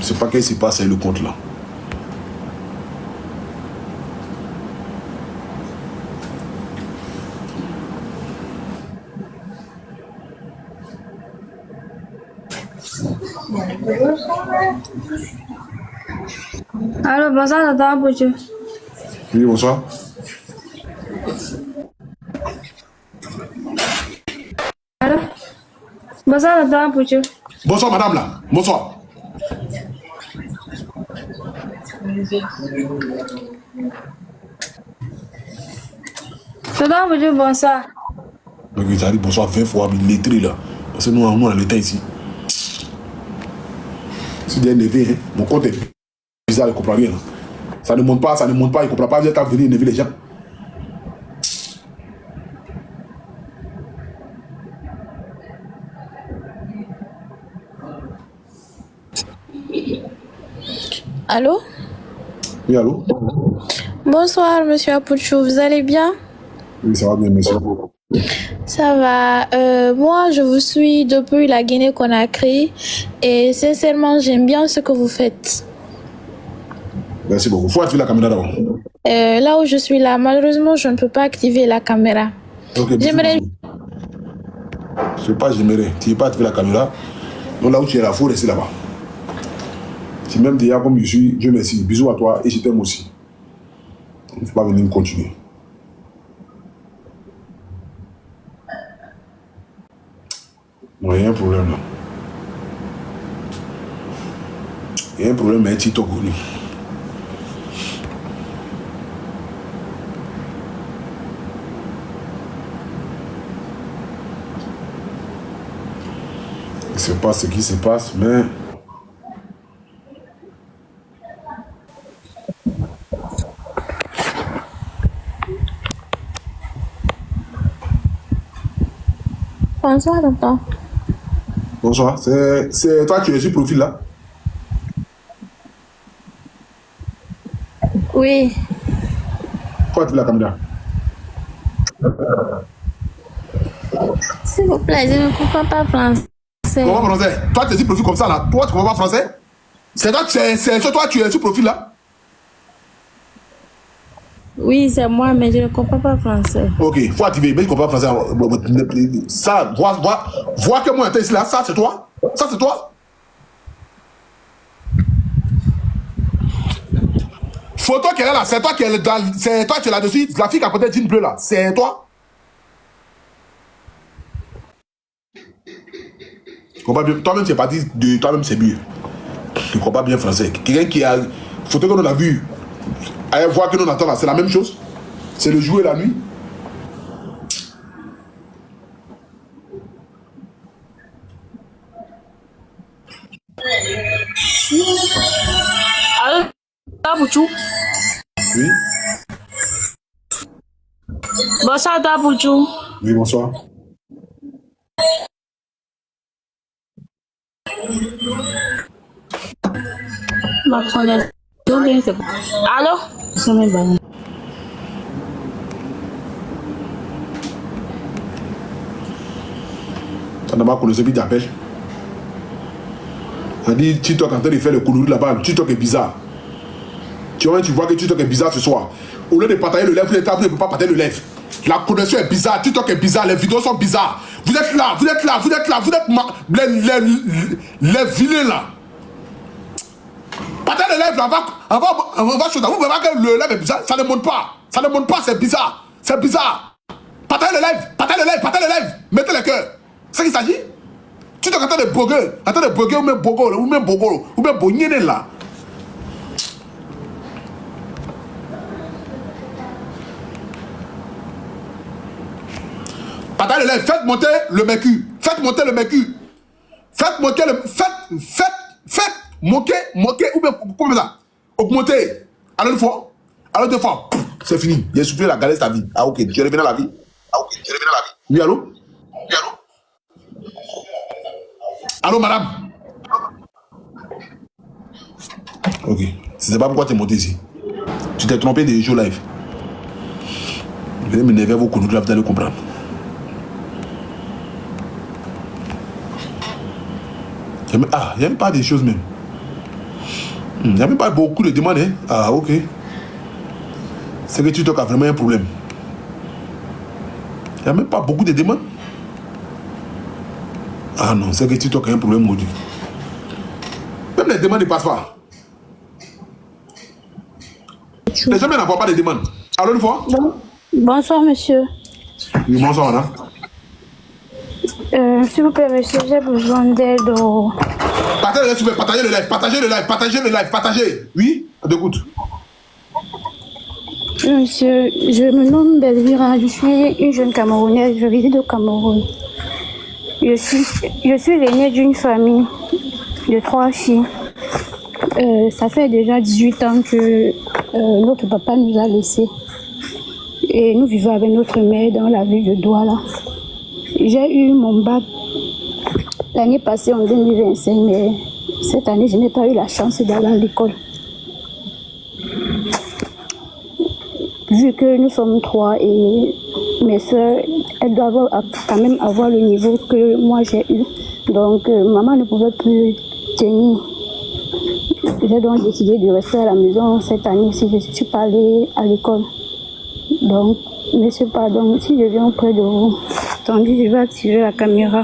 Je sais pas qu'est-ce qui se passe avec le compte là. Allô, bonsoir, Tata Bouchou. Oui, bonsoir. Allô? Bonsoir, Tata Bouchou. Bonsoir, madame là. Bonsoir. Tata Bouchou, bonsoir. Donc, il a dit bonsoir 20 fois, mais lettré là. Parce que nous, on a l'état ici. Si il est énervé, hein, mon compte est bizarre, il ne comprend rien. Ça ne monte pas, il ne comprend pas. Vous êtes à venir énerver les gens. Allô? Oui, allô? Bonsoir, monsieur Apouchou, vous allez bien? Oui, ça va bien, monsieur. Ça va. Moi, je vous suis depuis la Guinée-Conakry et sincèrement, j'aime bien ce que vous faites. Merci beaucoup. Il faut activer la caméra d'abord. Là où je suis là, malheureusement, je ne peux pas activer la caméra. Okay, J'aimerais... Je sais pas, j'aimerais. Tu n'es pas activé la caméra. Donc là où tu es là, il faut rester là-bas. Si même déjà comme je suis, Dieu merci. Bisous à toi et je t'aime aussi. Il ne faut pas venir me continuer. Non, il y a un problème là. Il y a un problème avec TikTok. Je ne sais pas ce qui se passe, mais... Bonsoir, tonton. Bonsoir. C'est toi qui es sur profil là? Oui. Faut activer la caméra. S'il vous plaît, je ne comprends pas français. Comment français? Toi tu es sur profil comme ça là? Toi tu comprends pas français? C'est toi tu es sur profil là? Oui, c'est moi, mais je ne comprends pas français. Ok, faut activer, mais je comprends pas français. Ça, vois que moi j'étais ici là, ça c'est toi? Ça c'est toi? Photo qui est là, c'est toi qui es dans, c'est toi qui es là-dessus, la fille qui a porté le jean bleu là, c'est toi? Je comprends bien, toi-même tu es parti de toi-même c'est mieux. Je comprends pas bien français. Quelqu'un qui a, photo que l'on a vu, à voir que l'on attend là, c'est la même chose? C'est le jour et la nuit? Allô, Tata Bouchou. Oui? Bonsoir, Tata Bouchou. Oui, bonsoir. Ma connexion, bien, c'est bon. Allô? Ça m'est bon. Ça n'a pas connu ce qu'il t'appelle. On dit TikTok en train de faire le couloir là-bas. TikTok est bizarre. Tu vois que TikTok est bizarre ce soir. Au lieu de partager le live, vous ne pouvez pas partager le live. La connexion est bizarre, TikTok est bizarre, les vidéos sont bizarres. Vous êtes là, vous êtes les vilains là. Partagez le live là, on va chose. Vous voyez que le live est bizarre, ça ne monte pas. Ça ne monte pas, c'est bizarre. C'est bizarre. Partagez le live, mettez le cœur. C'est ce qu'il s'agit. Tu es en train de boguer, ou même bogner là. Partagez le live, faites monter le MECU. Faites monter le moquer, ou bien, comment ça? Augmenter. Alors une fois, alors deux fois, c'est fini. J'ai soufflé la galette à vie. Ah ok, je reviens à la vie. Oui, allô? Allô, madame? Ok. Je ne sais pas pourquoi tu es monté ici. Tu t'es trompé de jeux live. Je vais m'énerver vos conneries là, vous allez comprendre. Il n'y a même pas des choses même. Il n'y a même pas beaucoup de demandes. Hein? Ah, ok. C'est que TikTok a vraiment un problème. Il n'y a même pas beaucoup de demandes. Ah non, c'est que TikTok a un problème maudit. Même les demandes ne passent pas. Les gens n'envoient pas de demandes. Allô, une fois? Bon. Bonsoir, monsieur. Oui, bonsoir, madame. S'il vous plaît, monsieur, j'ai besoin d'aide au... Partagez le live, partagez le live. Oui, d'écoute. Monsieur, je me nomme Belvira, je suis une jeune Camerounaise, je réside au Cameroun. Je suis l'aînée d'une famille de 3 filles. Ça fait déjà 18 ans que notre papa nous a laissés. Et nous vivons avec notre mère dans la ville de Douala. J'ai eu mon bac l'année passée en 2025, mais cette année, je n'ai pas eu la chance d'aller à l'école. Vu que nous sommes 3 et mes soeurs, elles doivent quand même avoir le niveau que moi j'ai eu. Donc, maman ne pouvait plus tenir. J'ai donc décidé de rester à la maison cette année si je ne suis pas allée à l'école. Donc, monsieur, pardon, si je viens auprès de vous, attendez, je vais activer la caméra.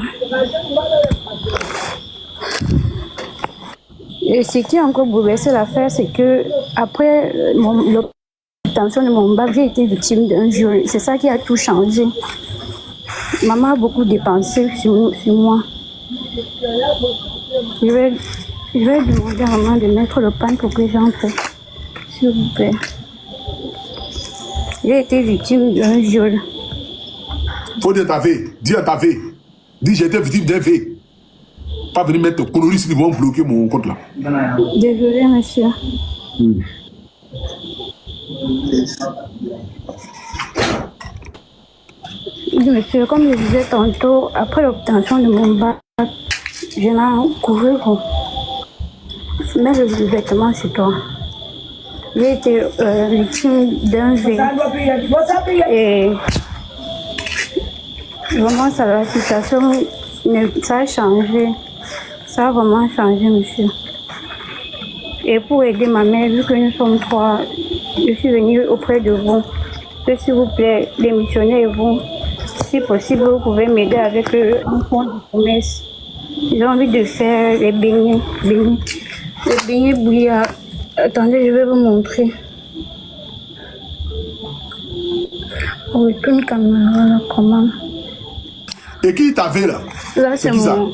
Et ce qui a encore bouleversé l'affaire, c'est que après l'obtention de mon bac, j'ai été victime d'un viol. C'est ça qui a tout changé. Maman a beaucoup dépensé sur moi. Je vais demander à maman de mettre le pain pour que j'entre, s'il vous plaît. J'ai été victime d'un viol. Faut dire ta vie. Dis à ta vie. Dis j'ai été victime d'un V. Pas venir mettre coloris, ils vont bloquer mon compte là. Désolé, monsieur. Monsieur, comme je disais tantôt, après l'obtention de mon bac, je n'ai couvert vous. Mets le vêtement sur toi. J'ai été victime d'un V. Et vraiment, ça, la situation, ça a changé. Ça a vraiment changé, monsieur. Et pour aider ma mère, vu que nous sommes 3, je suis venue auprès de vous. Que s'il vous plaît, démissionnez vous. Si possible, vous pouvez m'aider avec un fonds de commerce. J'ai envie de faire les beignets. Les beignets bouillards. Attendez, je vais vous montrer. Oui, une caméra là, comment? Et qui t'avait là? Là, c'est qui ça? mon...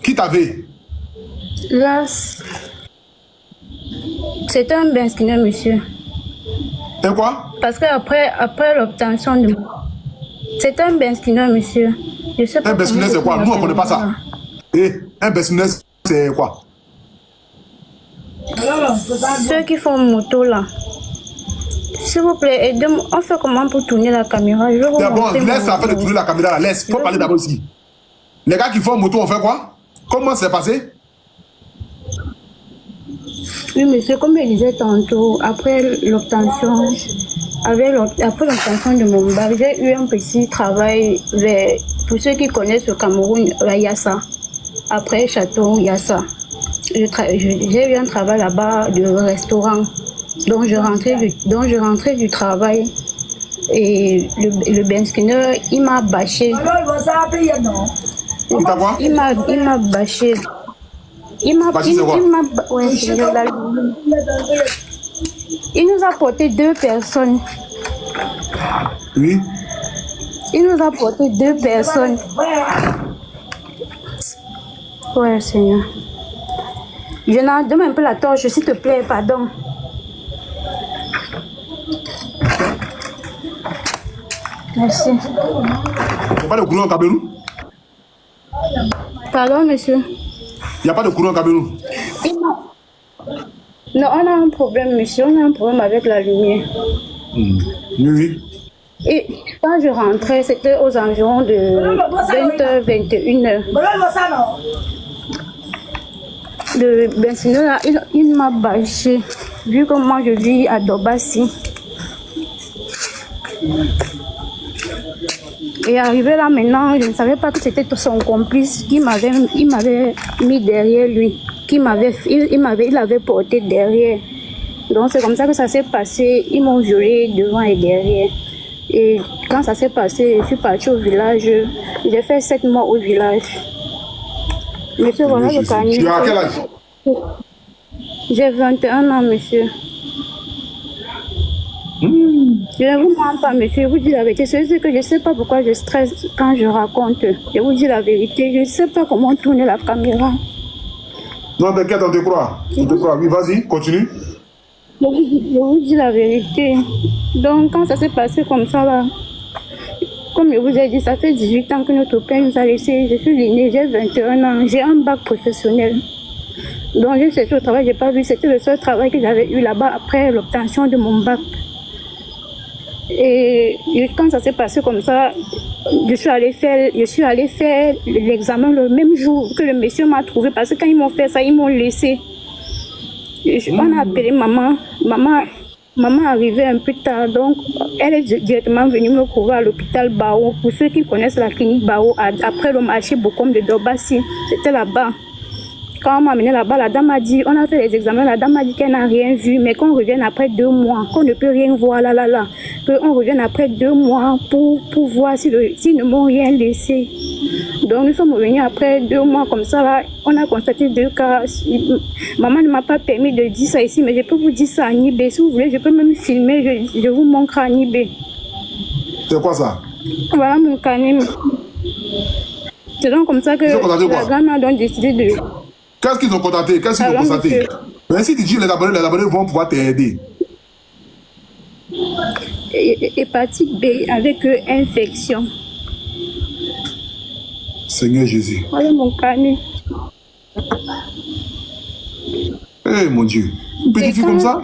Qui t'avait? Là, c'est un bain skinner, monsieur. Un quoi? Parce que après l'obtention de... C'est un bain skinner, monsieur. Je sais pas. Un bain skinner, c'est quoi? Nous, on ne connaît pas ça. Et un bain skinner, c'est quoi? Ceux qui font moto là. S'il vous plaît, aidez-moi. On fait comment pour tourner la caméra? Je vais vous D'abord, montrer laisse la faire de tourner la caméra là. Laisse. Faut parler d'abord ici. Les gars qui font moto, on fait quoi? Comment c'est passé? Oui, monsieur, comme je disais tantôt, après l'obtention de mon bac, j'ai eu un petit travail pour ceux qui connaissent le Cameroun, la Yassa. Après Château, Yassa. J'ai eu un travail là-bas de restaurant. Donc je rentrais du travail et le Ben Skinner, il m'a bâché. Il m'a bâché. Il nous a porté 2 personnes. Oui. Il nous a porté 2 personnes. Ouais, Seigneur. Je n'en donne un peu la torche, s'il te plaît, pardon. Merci. Il n'y a pas de courant au Cameroun? Pardon, monsieur. Il n'y a pas de courant au Cameroun? Non, on a un problème, monsieur. On a un problème avec la lumière. Oui. Et quand je rentrais, c'était aux environs de 20h, 21h. Le Bensignor, là, il m'a bâché. Vu que moi, je vis à Dobassi. Et arrivé là maintenant, je ne savais pas que c'était son complice il m'avait mis derrière lui, il l'avait porté derrière. Donc c'est comme ça que ça s'est passé. Ils m'ont violé devant et derrière. Et quand ça s'est passé, je suis partie au village. J'ai fait 7 mois au village. Monsieur, voilà le carnet. Tu as quel âge? J'ai 21 ans, monsieur. Je ne vous mens pas, monsieur, je vous dis la vérité. C'est que je ne sais pas pourquoi je stresse quand je raconte. Je vous dis la vérité. Je ne sais pas comment tourner la caméra. Non, t'inquiète, on te croit. On te croit. Oui, vas-y, continue. Je vous dis la vérité. Donc, quand ça s'est passé comme ça, là, comme je vous ai dit, ça fait 18 ans que notre père nous a laissés. Je suis l'aîné, j'ai 21 ans, j'ai un bac professionnel. Donc, j'ai cherché au travail, je n'ai pas vu. C'était le seul travail que j'avais eu là-bas après l'obtention de mon bac. Et quand ça s'est passé comme ça, je suis allée faire l'examen le même jour que le monsieur m'a trouvé. Parce que quand ils m'ont fait ça, ils m'ont laissé. On a appelé maman. Maman arrivait un peu tard, donc elle est directement venue me trouver à l'hôpital Bao. Pour ceux qui connaissent la clinique Bao, après le marché Bokom de Dobassi, c'était là-bas. Quand on m'a amené là-bas, la dame a dit, on a fait les examens, la dame a dit qu'elle n'a rien vu, mais qu'on revienne après 2 mois, qu'on ne peut rien voir là. Qu'on revienne après 2 mois pour voir s'ils ne m'ont rien laissé. Donc nous sommes revenus après 2 mois comme ça, là, on a constaté 2 cas. Maman ne m'a pas permis de dire ça ici, mais je peux vous dire ça à Nibé. Si vous voulez, je peux même filmer, je vous montre à Nibé. C'est quoi ça? Voilà mon carnet. C'est donc comme ça que la grand-mère a décidé de... Qu'est-ce qu'ils ont constaté? Qu'est-ce qu'ils ont constaté? Mais si tu dis les abonnés vont pouvoir t'aider. Hépatite B avec infection. Seigneur Jésus. Voilà mon carnet. Eh mon Dieu. Une petite fille comme ça?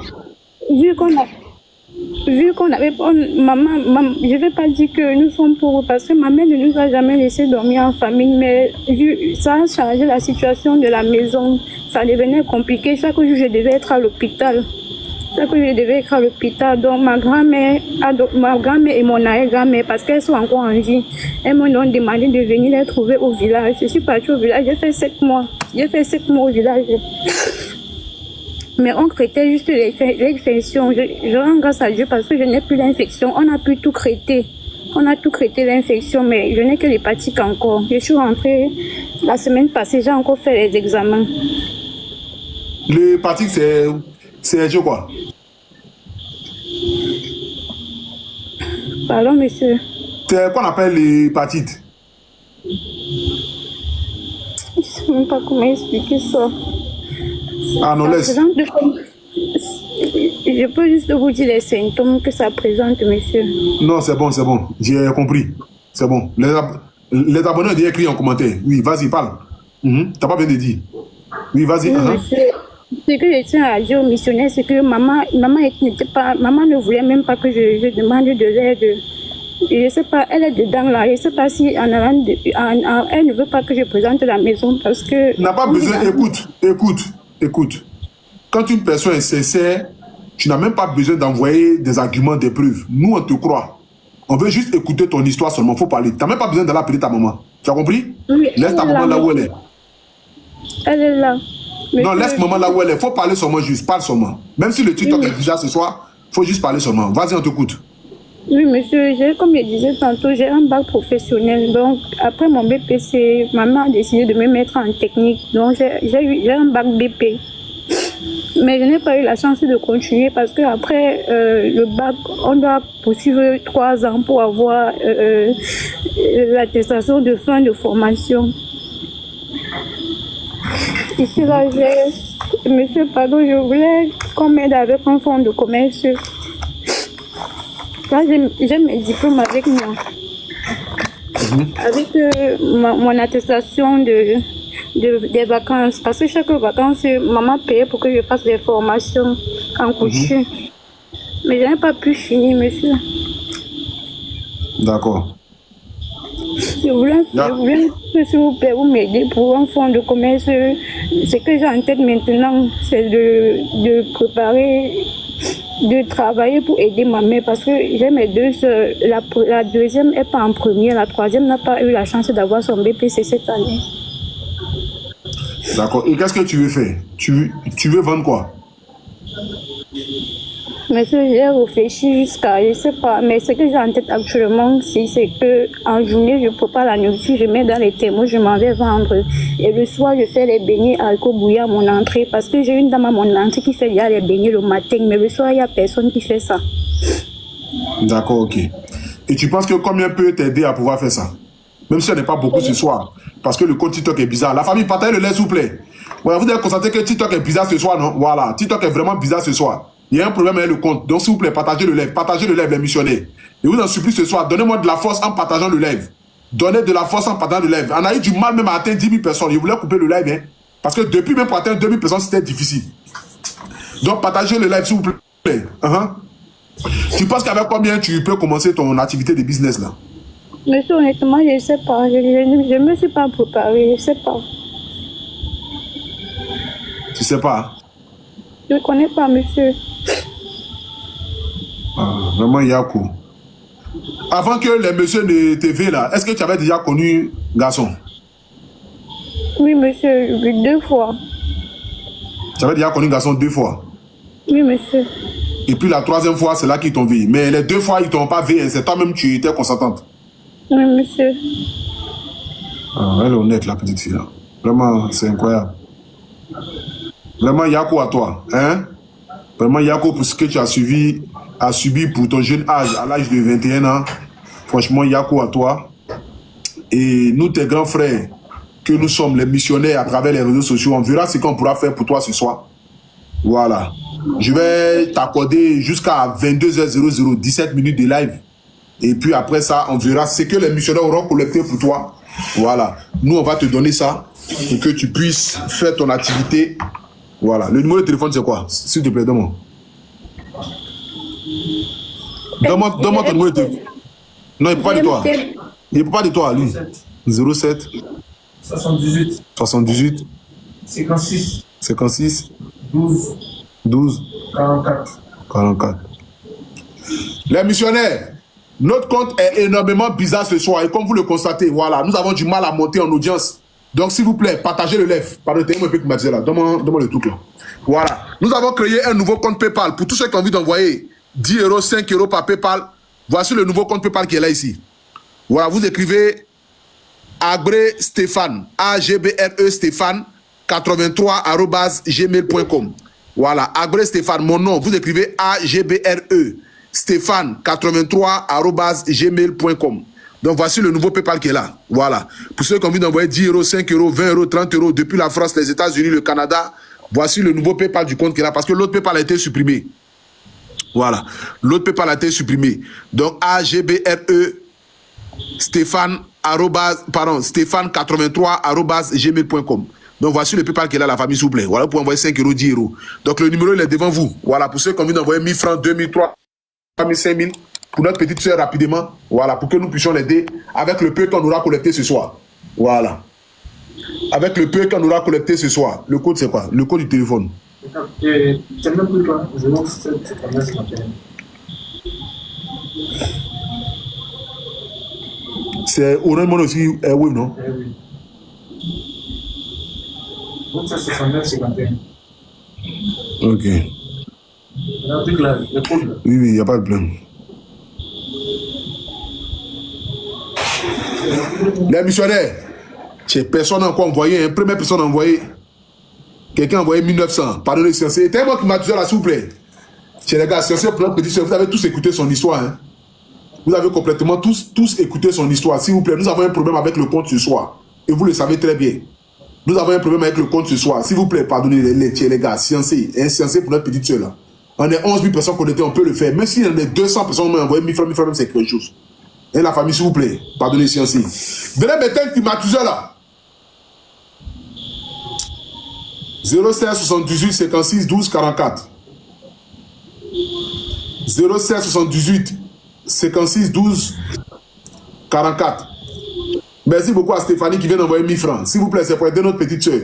Vu qu'on avait... Maman, je ne vais pas dire que nous sommes pauvres parce que ma mère ne nous a jamais laissé dormir en famille, mais ça a changé la situation de la maison. Ça devenait compliqué. Chaque jour, je devais être à l'hôpital. Donc ma grand-mère et mon arrière-grand-mère, parce qu'elles sont encore en vie, elles m'ont donc demandé de venir les trouver au village. Je suis partie au village, j'ai fait 7 mois. Au village. Mais on traitait juste l'infection. Je rends grâce à Dieu parce que je n'ai plus l'infection. On a pu tout traiter. On a tout traité l'infection, mais je n'ai que l'hépatique encore. Je suis rentrée la semaine passée, j'ai encore fait les examens. L'hépatique, c'est quoi? Pardon, monsieur. C'est quoi on appelle l'hépatite? Je ne sais même pas comment expliquer ça. Ah non, laisse. Je peux juste vous dire les symptômes que ça présente, monsieur. Non, c'est bon. J'ai compris. C'est bon. Les abonnés ont déjà écrit en commentaire. Oui, vas-y, parle. T'as pas bien de dire. Oui, vas-y. Oui, monsieur. Ce que je tiens à dire aux missionnaires, c'est que maman ne voulait même pas que je demande de l'aide. Je ne sais pas, elle est dedans là. Je ne sais pas si elle ne veut pas que je présente la maison parce que... N'a pas besoin, écoute. Quand une personne est sincère, tu n'as même pas besoin d'envoyer des arguments, des preuves. Nous, on te croit. On veut juste écouter ton histoire seulement, il faut parler. Tu n'as même pas besoin d'aller appeler ta maman. Tu as compris? Oui, laisse ta maman là où elle est. Elle est là. Non, laisse maman là où elle est. Il faut parler seulement juste, parle seulement. Même si le TikTok est déjà ce soir, il faut juste parler seulement. Vas-y, on t'écoute. Oui, monsieur, comme je disais tantôt, j'ai un bac professionnel. Donc, après mon BPC, maman a décidé de me mettre en technique. Donc, j'ai un bac BP. Mais je n'ai pas eu la chance de continuer parce qu'après le bac, on doit poursuivre 3 ans pour avoir l'attestation de fin de formation. Ici, là, monsieur, pardon, je voulais qu'on m'aide avec un fonds de commerce. Là, j'ai mes diplômes avec moi. Avec mon attestation des vacances. Parce que chaque vacances, maman payait pour que je fasse des formations en couture. Mais je n'ai pas pu finir, monsieur. D'accord. Je voulais que s'il vous plaît, vous m'aider pour un fonds de commerce. Ce que j'ai en tête maintenant, c'est de préparer de travailler pour aider ma mère parce que j'ai mes 2 sœurs. La deuxième n'est pas en première, la troisième n'a pas eu la chance d'avoir son BPC cette année. D'accord. Et qu'est-ce que tu veux faire? Tu veux vendre quoi? Mais j'ai réfléchi jusqu'à, je sais pas, mais ce que j'ai en tête actuellement, c'est que en journée, je prépare la nourriture, je mets dans les thermos, je m'en vais vendre. Et le soir, je fais les beignets alcool bouillant à mon entrée parce que j'ai une dame à mon entrée qui fait déjà les beignets le matin, mais le soir, il n'y a personne qui fait ça. D'accord, ok. Et tu penses que combien peut t'aider à pouvoir faire ça? Même si ce n'est pas beaucoup ce soir, parce que le compte TikTok est bizarre. La famille, partagez le lait, s'il vous plaît. Voilà, vous avez constaté que TikTok est bizarre ce soir, non? Voilà, TikTok est vraiment bizarre ce soir. Il y a un problème avec le compte. Donc, s'il vous plaît, partagez le live, les missionnaires. Et vous en supplie ce soir, donnez-moi de la force en partageant le live. Donnez de la force en partageant le live. On a eu du mal même à atteindre 10 000 personnes. Je voulais couper le live, hein. Parce que depuis même pour atteindre 2 000 personnes, c'était difficile. Donc, partagez le live, s'il vous plaît. Tu penses qu'avec combien tu peux commencer ton activité de business, là? Monsieur, honnêtement, je ne sais pas. Je ne me suis pas préparée, je ne sais pas. Tu sais pas? Je ne connais pas, monsieur. Ah, vraiment, Yakou. Avant que les messieurs ne TV là, est-ce que tu avais déjà connu garçon? Oui, monsieur, 2 fois. Tu avais déjà connu garçon 2 fois? Oui, monsieur. Et puis la 3e fois, c'est là qu'ils t'ont vu. Mais les 2 fois, ils t'ont pas vu. C'est toi-même tu étais consentante. Oui, monsieur. Ah, elle est honnête, la petite fille là. Vraiment, c'est incroyable. Vraiment, Yakou à toi. Hein? Vraiment, Yakou, pour ce que tu as subi pour ton jeune âge, à l'âge de 21 ans. Franchement, Yakou à toi. Et nous, tes grands frères, que nous sommes les missionnaires à travers les réseaux sociaux, on verra ce qu'on pourra faire pour toi ce soir. Voilà. Je vais t'accorder jusqu'à 22h00, 17 minutes de live. Et puis après ça, on verra ce que les missionnaires auront collecté pour toi. Voilà. Nous, on va te donner ça pour que tu puisses faire ton activité. Voilà. Le numéro de téléphone, c'est quoi? S'il te plaît, donne-moi. Donne-moi ton numéro de téléphone. Non, il ne peut pas de toi. Il ne peut pas de toi, lui. 07 78 78 56 56 12 12 44. 44. Les missionnaires, notre compte est énormément bizarre ce soir. Et comme vous le constatez, voilà, nous avons du mal à monter en audience. Donc, s'il vous plaît, partagez le live. Pardon, tenez-moi un peu qui m'a dit là. Donne-moi le truc là. Voilà. Nous avons créé un nouveau compte PayPal. Pour tous ceux qui ont envie d'envoyer 10 euros, 5 euros par PayPal, voici le nouveau compte PayPal qui est là ici. Voilà, vous écrivez Agbre Stéphane, A-G-B-R-E Stéphane, 83@gmail.com. Voilà, Agbre Stéphane, mon nom, vous écrivez A-G-B-R-E Stéphane, 83@gmail.com. Donc voici le nouveau PayPal qui est là. Voilà. Pour ceux qui ont envie d'envoyer 10 euros, 5 euros, 20 euros, 30 euros depuis la France, les États-Unis, le Canada, voici le nouveau PayPal du compte qui est là parce que l'autre PayPal a été supprimé. Voilà. L'autre PayPal a été supprimé. Donc A-G-B-R-E Stéphane, Stéphane 83@gmail.com. Donc voici le PayPal qui est là, la famille, s'il vous plaît. Voilà, vous pouvez envoyer 5 euros, 10 euros. Donc le numéro, il est devant vous. Voilà, pour ceux qui ont envie d'envoyer 1000 francs, 2000, 3000, 5000 pour notre petite soeur rapidement. Voilà, pour que nous puissions l'aider avec le peu qu'on aura collecté ce soir. Voilà. Avec le peu qu'on aura collecté ce soir. Le code, c'est quoi? Le code du téléphone. C'est même plus loin. 07 59 51. C'est Orange Money aussi, oui, non? Oui. 69 51. Ok. Le truc là, le code là. Oui, il n'y a pas de problème. Les missionnaires, personne n'a encore envoyé, première personne a envoyé. Quelqu'un a envoyé 1900. Pardonnez, c'est moi qui m'a dit là, s'il vous plaît. Chez les gars, vous avez tous écouté son histoire. Hein? Vous avez complètement tous écouté son histoire. S'il vous plaît, nous avons un problème avec le compte ce soir. Et vous le savez très bien. Nous avons un problème avec le compte ce soir. S'il vous plaît, pardonnez les gars, sciencés. Sciencés pour notre petite soeur là. On est 11 000 personnes connectées, on peut le faire. Même s'il y en a 200 personnes qui m'ont envoyé 1000 francs, c'est quelque chose. Et la famille, s'il vous plaît, pardonnez sciencés. Venez mettre un climatiseur là. 07 78 56 12 44. 07 78 56 12 44. Merci beaucoup à Stéphanie qui vient d'envoyer 1000 francs. S'il vous plaît, c'est pour aider notre petite soeur.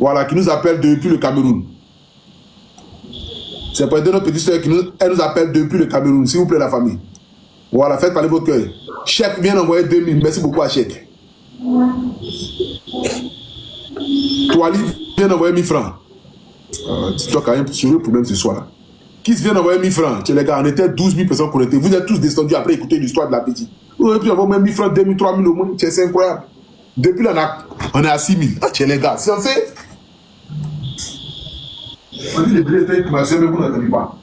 Voilà, qui nous appelle depuis le Cameroun. C'est pour aider notre petite soeur elle nous appelle depuis le Cameroun. S'il vous plaît, la famille. Voilà, faites parler vos cœurs. Chèque vient d'envoyer 2000. Merci beaucoup à Chèque. Toali vient d'envoyer 1000 francs. Dis-toi quand même sur le problème ce soir. Qui vient d'envoyer 1000 francs? Les gars, on était 12 000 personnes connectées. Vous êtes tous descendus après écouter l'histoire de la petite. Vous avez pu avoir même 1000 francs, 2000, 3000 au moins. C'est incroyable. Depuis là, on est à 6000. Ah, tiens, les gars, c'est censé. On dit les billets étaient commencés, mais vous n'entendez pas.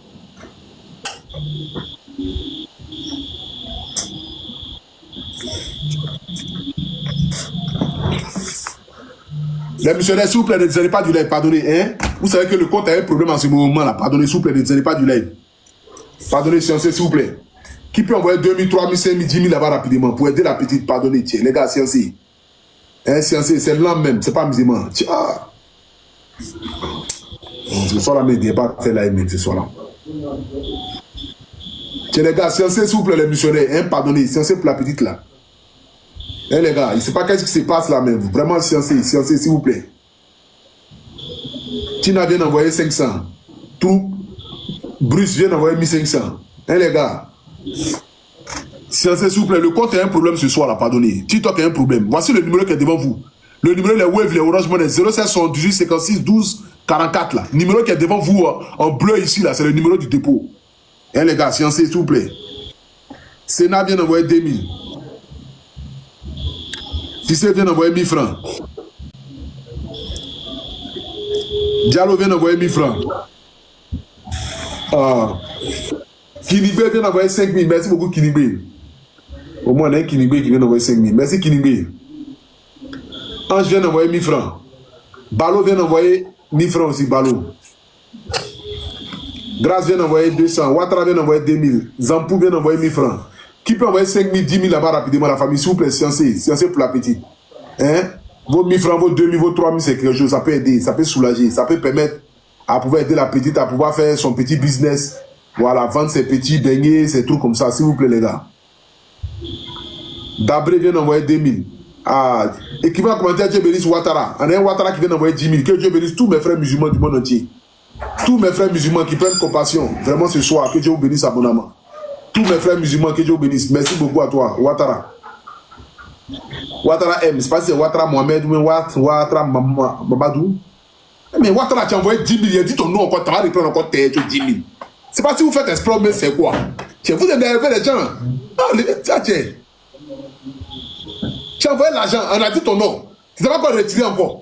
Les missionnaires, s'il vous plaît, ne désirez pas du live, pardonnez. Hein? Vous savez que le compte a un problème en ce moment-là. Pardonnez, s'il vous plaît, ne désirez pas du live. Pardonnez, s'il vous plaît. Qui peut envoyer 2000, 3000, 5000, 10 000 là-bas rapidement pour aider la petite? Pardonnez, tiens, les gars, c'est c'est l'âme même, c'est pas musulman. Ah. Ce soir-là, mais il n'y a pas fait live même ce soir-là. Tiens, les gars, s'il vous plaît, les missionnaires, hein, pardonnez, c'est pour la petite là. Eh les gars, il ne sait pas qu'est-ce qui se passe là même. Vraiment, sciencé, s'il vous plaît. Tina vient d'envoyer 500. Tout. Bruce vient d'envoyer 1500. Eh les gars. Sciencé, s'il vous plaît. Le compte a un problème ce soir là, pardonnez. TikTok a un problème. Voici le numéro qui est devant vous. Le numéro, les Wave, les Orange Money, 0778 56 12 44 là. Le numéro qui est devant vous en bleu ici là, c'est le numéro du dépôt. Eh les gars, sciencé, s'il vous plaît. Sénat vient d'envoyer 2000. Tissé vient d'envoyer 1000 francs. Diallo vient d'envoyer 1000 francs. Kinibé vient d'envoyer 5000. Merci beaucoup, Kinibé. Au moins, on a un Kinibé qui vient d'envoyer 5000. Merci, Kinibé. Ange vient d'envoyer 1000 francs. Balo vient d'envoyer 1000 francs aussi, Balo. Grâce vient d'envoyer 200. Ouattara vient d'envoyer 2000. Zampou vient d'envoyer 1000 francs. Qui peut envoyer 5000, 10 000 là-bas rapidement, la famille, s'il vous plaît, sciencé pour la petite. Hein? Vos 1000 francs, vos 2000, vos 3000, c'est quelque chose, ça peut aider, ça peut soulager, ça peut permettre à pouvoir aider la petite à pouvoir faire son petit business. Voilà, vendre ses petits beignets, ces trucs comme ça, s'il vous plaît, les gars. Dabré vient d'envoyer 2000. Ah, équivalent commentaire, Dieu bénisse Ouattara. On a un Ouattara qui vient d'envoyer 10 000. Que Dieu bénisse tous mes frères musulmans du monde entier. Tous mes frères musulmans qui prennent compassion, vraiment ce soir, que Dieu vous bénisse abondamment. Tous mes frères musulmans, que Dieu vous bénisse. Merci beaucoup à toi, Ouattara. Ouattara M, c'est pas si c'est Ouattara Mohamed ou Ouattara Mamadou. Mais Ouattara, tu as envoyé 10 000, il a dit ton nom encore, tu vas reprendre encore tes 10 000. C'est pas si vous faites exprès, mais c'est quoi? Vous énervez les gens. Non, tiens. Tu as envoyé l'argent, on a dit ton nom. Tu ne sais pas quoi retirer encore.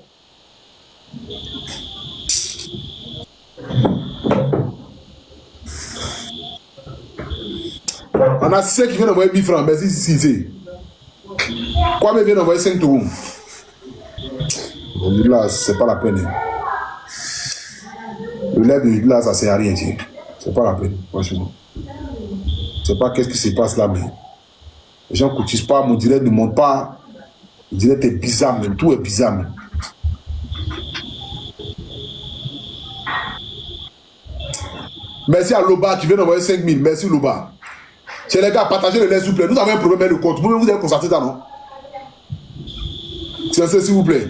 On a 6 qui viennent d'envoyer 1000 francs. Merci, si. Quoi, mais vient d'envoyer 5 euros. Là, c'est pas la peine. Le lait de là, ça sert à rien. C'est pas la peine, franchement. Je sais pas qu'est-ce qui se passe là, mais les gens ne cotisent pas, mon direct ne monte pas. Le direct est bizarre, même. Tout est bizarre, même. Merci à Loba qui vient d'envoyer 5000. Merci, Loba. Chez les gars, partagez le lien, s'il vous plaît. Nous avons un problème avec le compte. Vous avez constaté ça, non? Tiens, s'il vous plaît.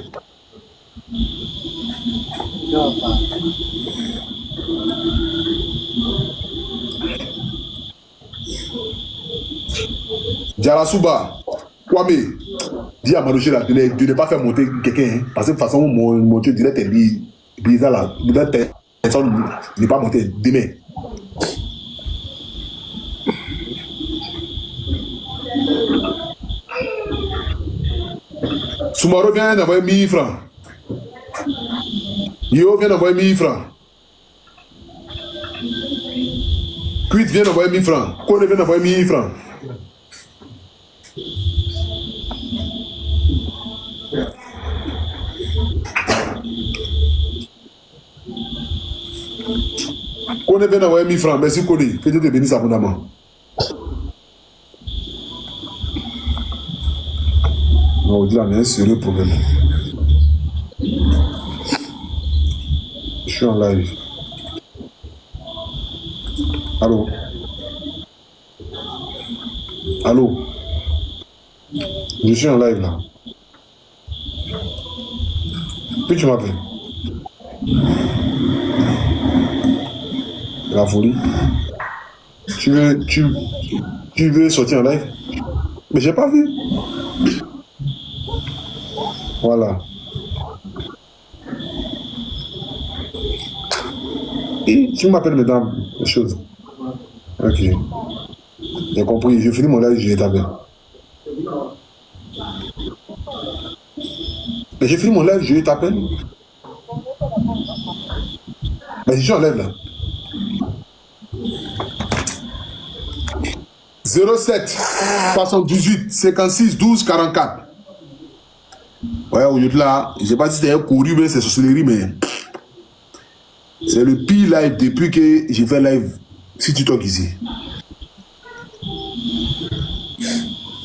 Diarasuba, Kwame, dis à Malouché là, de ne pas faire monter quelqu'un. Hein, parce que de toute façon, mon Dieu direct est bizarre là. Personne n'est pas monté demain. Soumaro vient d'envoyer 1000 francs. Yo vient d'envoyer 1000 francs. Kuit vient d'envoyer 1000 francs. Kone vient d'envoyer 1000 francs. Kone vient d'envoyer 1000 francs. Merci Kone. Que Dieu te bénisse abondamment. Non, on dit là, mais un sérieux problème. Je suis en live. Allô? Allô? Je suis en live là. Puis tu m'appelles. La folie. Tu veux sortir en live? Mais j'ai pas vu. Voilà. Et tu m'appelles maintenant les choses. Ok. J'ai compris. Je finis mon live, je t'appelle. Mais j'ai fini mon live, je t'appelle. Mais je suis en live là. 07 78 56 12 44. Ouais, au lieu de là, je sais pas si c'est un couru, mais c'est sorcellerie, mais c'est le pire live depuis que j'ai fait live si tu talk ici.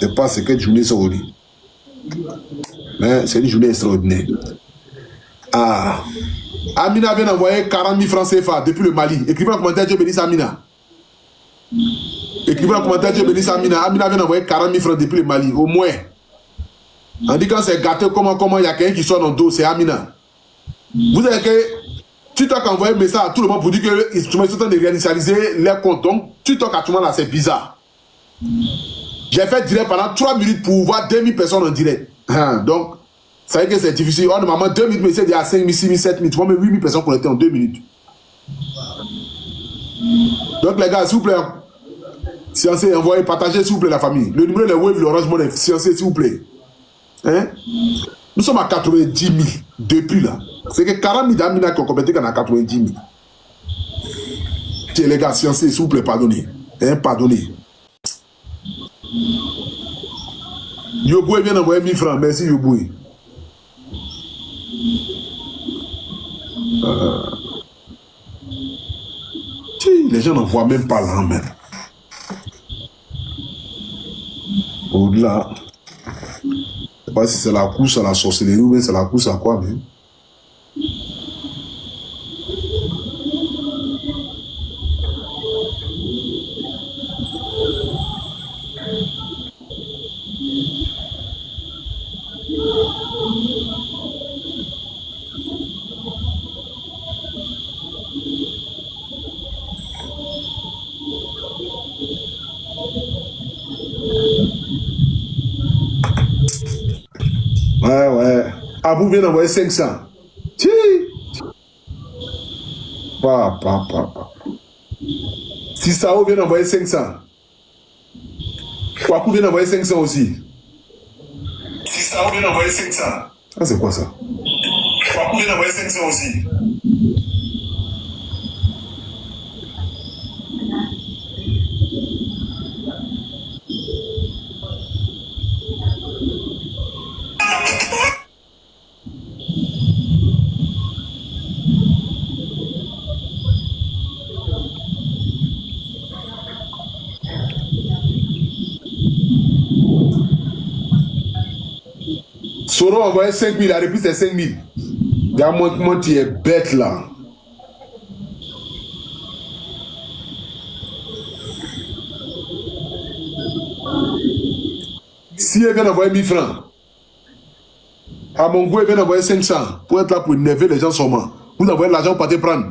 Je sais pas c'est quelle journée c'est aujourd'hui. Mais c'est une journée extraordinaire. Ah, Amina vient d'envoyer 40 000 francs CFA depuis le Mali. Écrivez en commentaire, Dieu bénisse Amina. Écrivez en commentaire, Dieu bénisse Amina. Amina vient d'envoyer 40 000 francs depuis le Mali, au moins. On dit quand c'est gâté, comment il y a quelqu'un qui sort dans le dos, c'est Amina. Vous savez que tu t'as envoyé un message à tout le monde pour dire que ils sont en train de réinitialiser les comptes. Donc, tu t'as à tout le monde là, c'est bizarre. J'ai fait direct pendant 3 minutes pour voir 2000 personnes en direct. Donc, ça veut dire que c'est difficile. Oh, normalement, 2 minutes, mais c'est déjà 5 000, 6 000, 7 000. Tu vois, mais 8 000 personnes connectées en 2 minutes. Donc, les gars, s'il vous plaît, sciencés, envoyez, partagez, s'il vous plaît, la famille. Le numéro de Wave, l'Orange Money, sciencés, s'il vous plaît. Hein? Nous sommes à 90 000 depuis là. C'est que 40 000 d'Amina qui ont complété qu'on a 90 000. Tiens, les gars, sciencés, s'il vous plaît, pardonnez. Hein, pardonnez. Yoboué vient d'envoyer 1000 francs. Merci, Yoboué. Les gens n'en voient même pas là, même. Au-delà, je ne sais pas si c'est la course à la sorcellerie ou bien c'est la course à quoi, mais. Ouais. Abou vient d'envoyer 500. Ti. Papa. Sissao vient d'envoyer 500. Kwaku vient d'envoyer 500 aussi. Sissao vient d'envoyer 500. Ah, c'est quoi ça? Kwaku vient d'envoyer 500 aussi. Soro a envoyé 5 000, il a repris ses 5 000. Regarde-moi comment tu es bête là. Si elle vient d'envoyer 1000 francs, à mon goût, elle vient d'envoyer 500 pour être là pour énerver les gens seulement. Vous envoyez l'argent, vous partez prendre.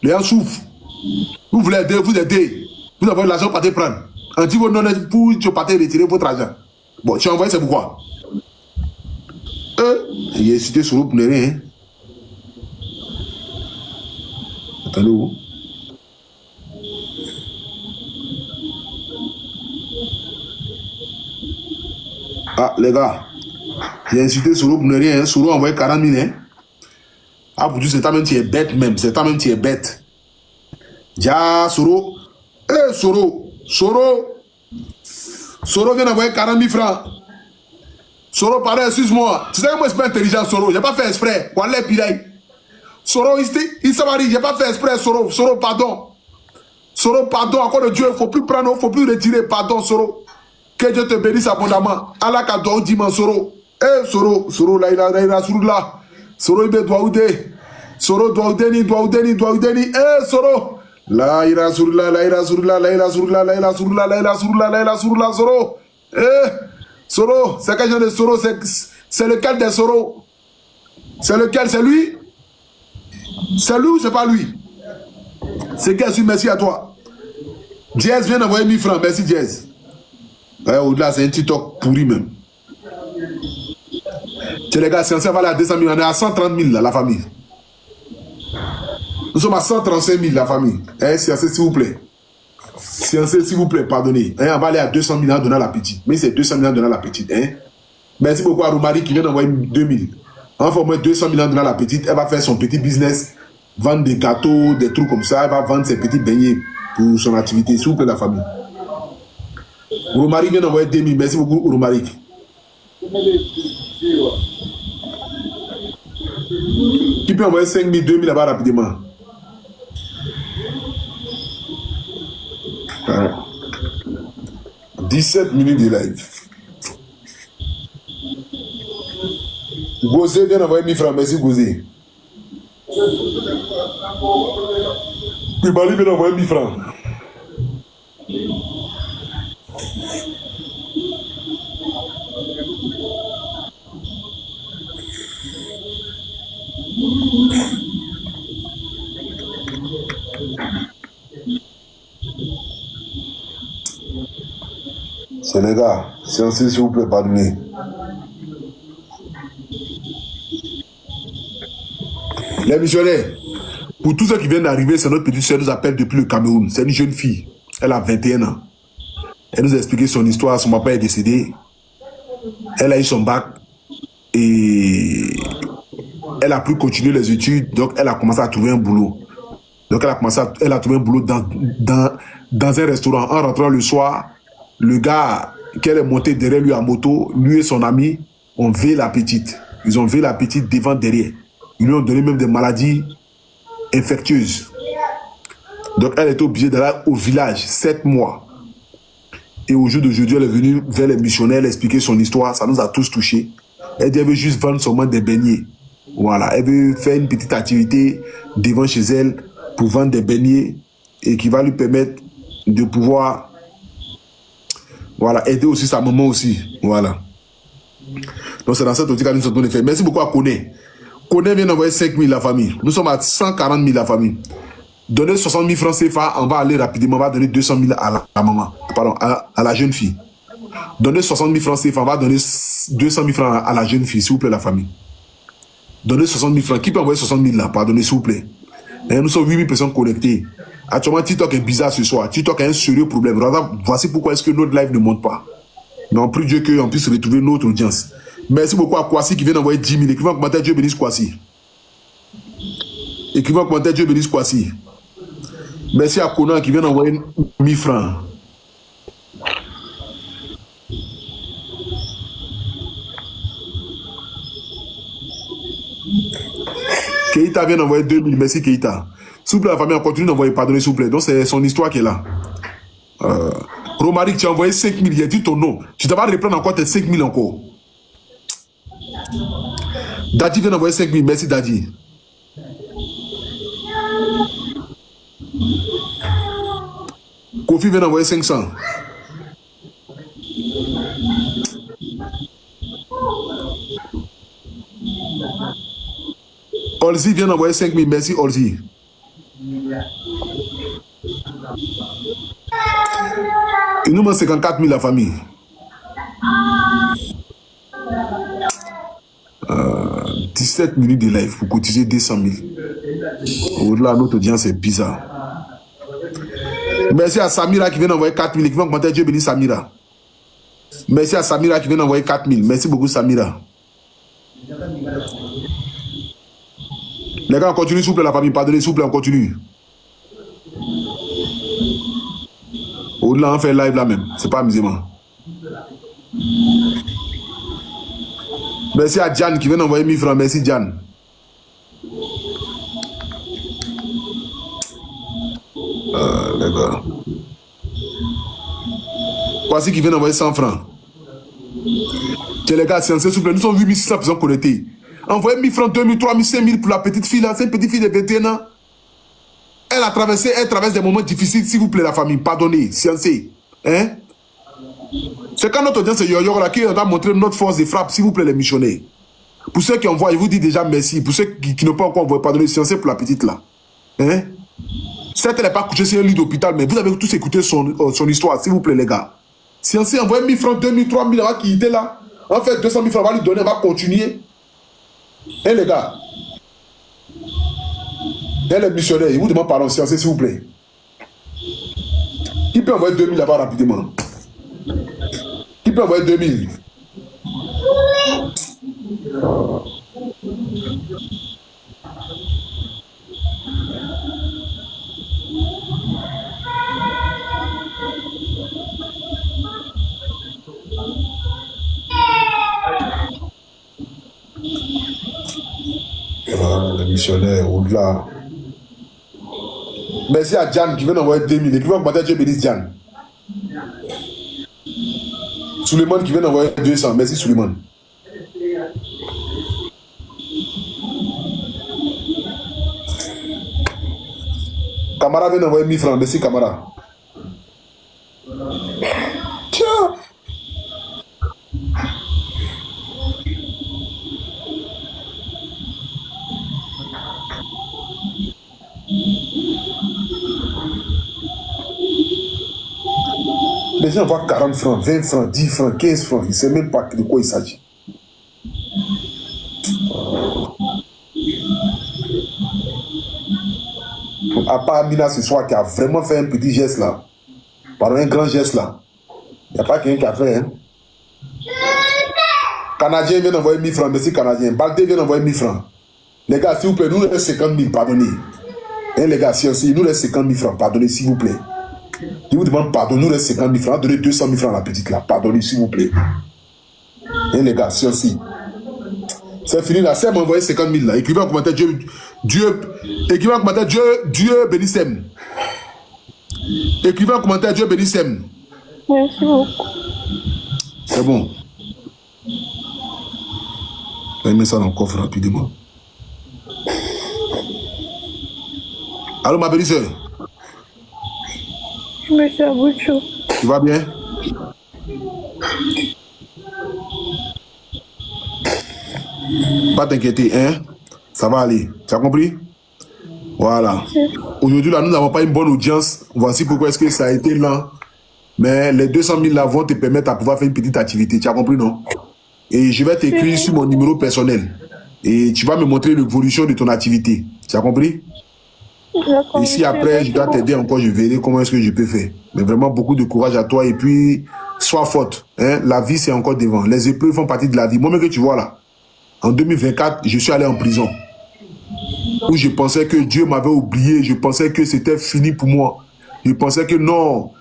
Les gens souffrent. Vous voulez aider, vous aidez. Vous envoyez l'argent, vous partez prendre. On dit vos non pour tu partez retirer votre argent. Bon, tu as envoyé, c'est pourquoi? Il est cité sur l'eau pour ne rien. Attendez où? Ah, les gars, j'ai insulté Soro pour ne rien. Soro a envoyé 40 000. Ah, pour Dieu, c'est toi-même qui es bête même. C'est toi-même qui es bête. Ja, Soro. Soro vient d'envoyer 40 000 francs. Soro, pardon, excuse-moi. Tu sais que moi, je suis pas intelligent, Soro. Je n'ai pas fait exprès. Wallah, Pilaï. Soro, il s'est marié. Je n'ai pas fait exprès, Soro. Soro, pardon. Soro, pardon. Encore de Dieu, il ne faut plus prendre, il ne faut plus retirer. Pardon, Soro. Que Dieu te bénisse abondamment. Allah ka doit dire, Soro. Soro, là, il a sur là. Soro, il doit ouder. Soro, doit oudeni. Soro. Là, il a sur là, Soro. Soro, c'est quel genre de Soro? C'est lequel des Soro? C'est lequel? C'est lui? C'est lui ou c'est pas lui? C'est qu'elle suit, merci à toi. Jazz vient d'envoyer 1000 francs, merci Jazz. Ouais, au-delà, c'est un TikTok pourri même. Tiens les gars, si on va aller à 200 000, on est à 130 000 là, la famille. Nous sommes à 135 000 la famille. Hein, s'il vous plaît. S'il vous plaît, pardonnez. Hein, on va aller à 200 000 en donnant la petite. Mais c'est 200 000 en donnant la petite. Hein. Merci beaucoup à Roumari qui vient d'envoyer 2000. Enfin, au moins 200 000 en donnant la petite. Elle va faire son petit business, vendre des gâteaux, des trucs comme ça. Elle va vendre ses petits beignets pour son activité. S'il vous plaît, la famille. Roumari vient d'envoyer 2000. Merci beaucoup, Roumari. Qui peut envoyer 5 000, 2 000 là-bas rapidement? Ouais. 17 minutes de live. Gosé vient d'envoyer 1000 francs. Merci, Gosé. Kibali vient d'envoyer 1000 francs. C'est les gars, s'il vous plaît, pardonnez. Les missionnaires, pour tous ceux qui viennent d'arriver, c'est notre petite soeur nous appelle depuis le Cameroun. C'est une jeune fille, elle a 21 ans. Elle nous a expliqué son histoire, son papa est décédé. Elle a eu son bac et elle a pu continuer les études, donc elle a commencé à trouver un boulot. Donc elle a trouvé un boulot dans un restaurant. En rentrant le soir, le gars qu'elle est monté derrière lui en moto, lui et son ami ont veillé la petite. Ils ont veillé la petite devant, derrière. Ils lui ont donné même des maladies infectieuses. Donc elle était obligée d'aller au village 7 mois. Et au jour d'aujourd'hui, elle est venue vers les missionnaires, elle a expliqué son histoire, ça nous a tous touchés. Elle dit elle veut juste vendre seulement des beignets. Voilà, elle veut faire une petite activité devant chez elle pour vendre des beignets et qui va lui permettre de pouvoir aider aussi sa maman aussi. Voilà. Donc c'est dans cette optique que nous sommes en train de faire. Merci beaucoup à Kone. Kone vient d'envoyer 5 000 la famille. Nous sommes à 140 000 la famille. Donnez 60 000 francs CFA, on va aller rapidement, on va donner 200 000 à la maman, pardon, à la jeune fille. Donnez 60 000 francs CFA, on va donner 200 000 francs à la jeune fille, s'il vous plaît, la famille. Donnez 60 000 francs. Qui peut envoyer 60 000 là? Pardonnez, s'il vous plaît. Et nous sommes 8 000 personnes connectées. Actuellement, TikTok est bizarre ce soir. TikTok a un sérieux problème. Voici pourquoi est-ce que notre live ne monte pas. Mais on prie Dieu qu'on puisse retrouver notre audience. Merci beaucoup à Kwasi qui vient d'envoyer 10 000. Écrivez en commentaire, Dieu bénisse Kwasi. Écrivez en commentaire, Dieu bénisse Kwasi. Merci à Conan qui vient d'envoyer 1000 francs. Keita vient d'envoyer 2000. Merci Keita. S'il vous plaît, la famille, on continue d'envoyer, pardonnez s'il vous plaît. Donc c'est son histoire qui est là. Romaric, tu as envoyé 5000. J'ai dit ton nom. Tu vas reprendre encore tes 5000 encore. Daddy vient d'envoyer 5000. Merci Daddy. Kofi vient d'envoyer 500. Olzi vient d'envoyer 5000. Merci Olzi. Il nous manque 54 000 la famille. 17 minutes de live pour cotiser 200 000. Au-delà, notre audience est bizarre. Merci à Samira qui vient d'envoyer 4 000. Qui vient commenter, Dieu bénisse Samira. Merci à Samira qui vient d'envoyer 4 000. Merci beaucoup Samira. Les gars, on continue s'il vous plaît la famille. Pardonnez s'il vous plaît, on continue. Au-delà, on fait live là même. C'est pas amusement. Merci à Diane qui vient d'envoyer 1000 francs. Merci Diane. Les gars. Voici qui vient d'envoyer 100 francs. Tiens les gars, s'il vous plaît, nous sommes 8600 personnes connectées. Envoyez 1000 francs, 2000, 3000, 5000 pour la petite fille là. C'est une petite fille de 21 ans. Elle traverse des moments difficiles, s'il vous plaît, la famille. Pardonnez, sciencé. Hein? C'est quand notre audience est yo-yo là qui va montrer notre force de frappe, s'il vous plaît, les missionnaires. Pour ceux qui envoient, je vous dis déjà merci. Pour ceux qui n'ont pas encore envoyé, pardonnez, sciencé pour la petite là. Hein? Certes, elle n'est pas couchée sur un lit d'hôpital, mais vous avez tous écouté son histoire, s'il vous plaît, les gars. Si on s'est envoyé 1000 francs, 2000, 3000, on va quitter là. En fait, 200 000 francs, on va lui donner, on va continuer. Eh les gars, elle est missionnaire, il vous demande pardon, s'il vous plaît. Qui peut envoyer 2000 là-bas rapidement? Qui peut envoyer 2000? Le missionnaire, au-delà. Merci à Jan qui vient d'envoyer 2000. Et qui va augmenter, Dieu bénisse Jan. Suleiman qui vient d'envoyer 200. Merci Suleiman. Camara vient d'envoyer 1000 francs. Merci Camara. Tiens. Les gens voient 40 francs, 20 francs, 10 francs, 15 francs. Ils ne savent même pas de quoi il s'agit. À part Amina ce soir qui a vraiment fait un petit geste là. Pardon, un grand geste là. Il n'y a pas quelqu'un qui a fait. Hein? Canadien vient d'envoyer 1000 francs. Merci Canadien. Baldé vient d'envoyer 1000 francs. Les gars, s'il vous plaît, nous laisse 50 000. Pardonnez. Hein, les gars, si on nous laisse 50 000 francs. Pardonnez, s'il vous plaît. Je vous demande pardon, nous laisse 50 000 francs, donnez 200 000 francs à la petite là. Pardonnez, s'il vous plaît. Et les gars, si aussi. C'est fini là, c'est m'envoyer 50 000 là. Écrivez en commentaire écrivez en commentaire Dieu bénisse. Écrivez en commentaire Dieu bénisse. Merci beaucoup. C'est bon. Je vais mettre ça dans le coffre rapidement. Allô, ma belle soeur. Monsieur Abouchou. Tu vas bien? Pas t'inquiéter, hein? Ça va aller. Tu as compris? Voilà. Aujourd'hui, là, nous n'avons pas une bonne audience. Voici pourquoi est-ce que ça a été lent. Mais les 200 000 là vont te permettre à pouvoir faire une petite activité. Tu as compris, non? Et je vais t'écrire sur mon numéro personnel. Et tu vas me montrer l'évolution de ton activité. Tu as compris? Et si après, je dois t'aider encore, je verrai comment est-ce que je peux faire. Mais vraiment, beaucoup de courage à toi. Et puis, sois forte. Hein? La vie, c'est encore devant. Les épreuves font partie de la vie. Moi-même que tu vois là, en 2024, je suis allé en prison. Où je pensais que Dieu m'avait oublié. Je pensais que c'était fini pour moi. Je pensais que non,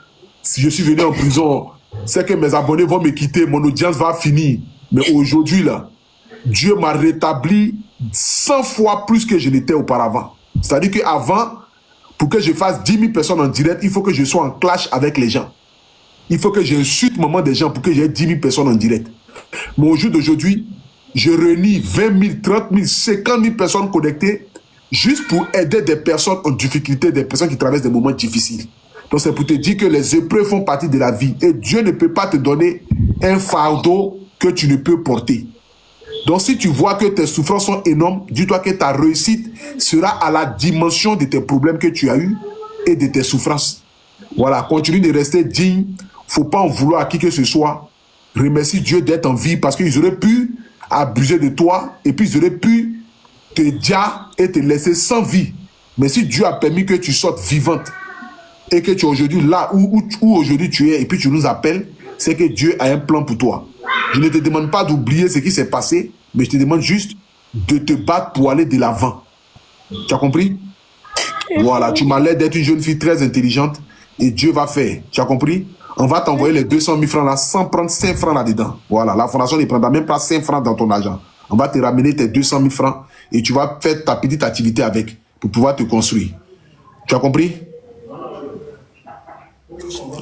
si je suis venu en prison, c'est que mes abonnés vont me quitter. Mon audience va finir. Mais aujourd'hui, là, Dieu m'a rétabli 100 fois plus que je l'étais auparavant. C'est-à-dire qu'avant, pour que je fasse 10 000 personnes en direct, il faut que je sois en clash avec les gens. Il faut que j'insulte moment des gens pour que j'ai 10 000 personnes en direct. Mais au jour d'aujourd'hui, je réunis 20 000, 30 000, 50 000 personnes connectées juste pour aider des personnes en difficulté, des personnes qui traversent des moments difficiles. Donc c'est pour te dire que les épreuves font partie de la vie. Et Dieu ne peut pas te donner un fardeau que tu ne peux porter. Donc si tu vois que tes souffrances sont énormes, dis-toi que ta réussite sera à la dimension de tes problèmes que tu as eus et de tes souffrances. Voilà, continue de rester digne. Il ne faut pas en vouloir à qui que ce soit. Remercie Dieu d'être en vie parce qu'ils auraient pu abuser de toi et puis ils auraient pu te dire et te laisser sans vie. Mais si Dieu a permis que tu sortes vivante et que tu es aujourd'hui là où aujourd'hui tu es et puis tu nous appelles, c'est que Dieu a un plan pour toi. Je ne te demande pas d'oublier ce qui s'est passé, mais je te demande juste de te battre pour aller de l'avant. Tu as compris? Voilà, tu m'as l'air d'être une jeune fille très intelligente et Dieu va faire. Tu as compris? On va t'envoyer les 200 000 francs là sans prendre 5 francs là-dedans. Voilà, la fondation ne prendra même pas 5 francs dans ton argent. On va te ramener tes 200 000 francs et tu vas faire ta petite activité avec pour pouvoir te construire. Tu as compris?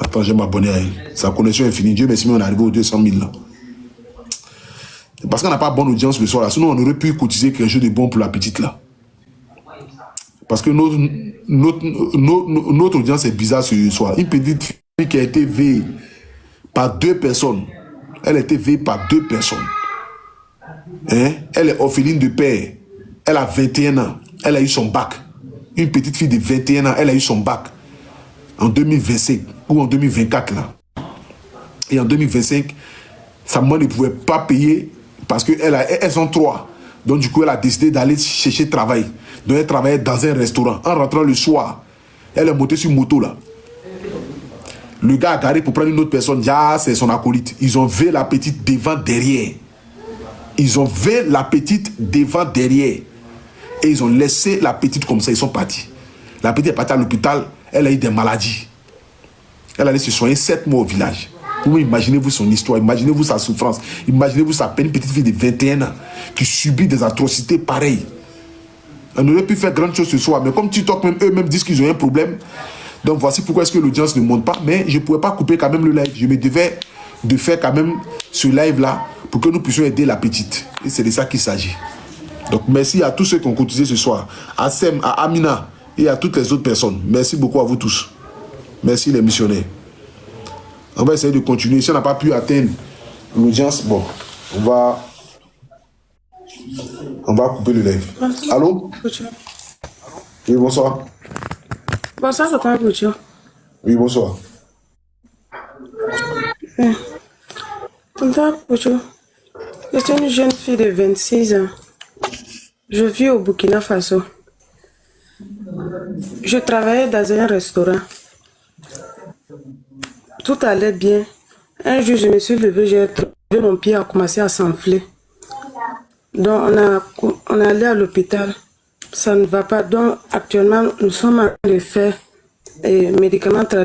Attends, je vais m'abonner à elle. Sa connexion est finie. Dieu merci, on est arrivé aux 200 000 là. Parce qu'on n'a pas bonne audience le soir là. Sinon, on aurait pu cotiser quelque chose de bon pour la petite là. Parce que notre audience est bizarre ce soir. Une petite fille qui a été veillée par 2 personnes. Elle a été veillée par 2 personnes. Hein? Elle est orpheline de père. Elle a 21 ans. Elle a eu son bac. une petite fille de 21 ans, elle a eu son bac en 2025 ou en 2024 là. Et en 2025, sa maman ne pouvait pas payer parce qu'elles sont 3. Donc du coup, elle a décidé d'aller chercher travail. Donc elle travaillait dans un restaurant. En rentrant le soir, elle est montée sur moto là. Le gars a garé pour prendre une autre personne. Ah, c'est son acolyte. Ils ont vu la petite devant, derrière. Ils ont vu la petite devant, derrière. Et ils ont laissé la petite comme ça. Ils sont partis. La petite est partie à l'hôpital. Elle a eu des maladies. Elle allait se soigner 7 mois au village. Vous imaginez-vous son histoire. Imaginez-vous sa souffrance. Imaginez-vous sa peine. Une petite fille de 21 ans qui subit des atrocités pareilles. On aurait pu faire grande chose ce soir. Mais comme TikTok, même eux-mêmes disent qu'ils ont un problème. Donc voici pourquoi est-ce que l'audience ne monte pas. Mais je ne pouvais pas couper quand même le live. Je me devais de faire quand même ce live-là pour que nous puissions aider la petite. Et c'est de ça qu'il s'agit. Donc merci à tous ceux qui ont cotisé ce soir. À Sem, à Amina et à toutes les autres personnes. Merci beaucoup à vous tous. Merci les missionnaires. On va essayer de continuer. Si on n'a pas pu atteindre l'audience, bon, on va couper le live. Allô? Oui, bonsoir. Bonsoir, papa Boucho. Oui, bonsoir. Papa Boucho, je suis une jeune fille de 26 ans. Je vis au Burkina Faso. Je travaillais dans un restaurant. Tout allait bien. Un jour, je me suis levée, j'ai trouvé mon pied a commencé à s'enfler. Donc, on est allé à l'hôpital. Ça ne va pas. Donc, actuellement, nous sommes en train de faire médicaments traditionnels.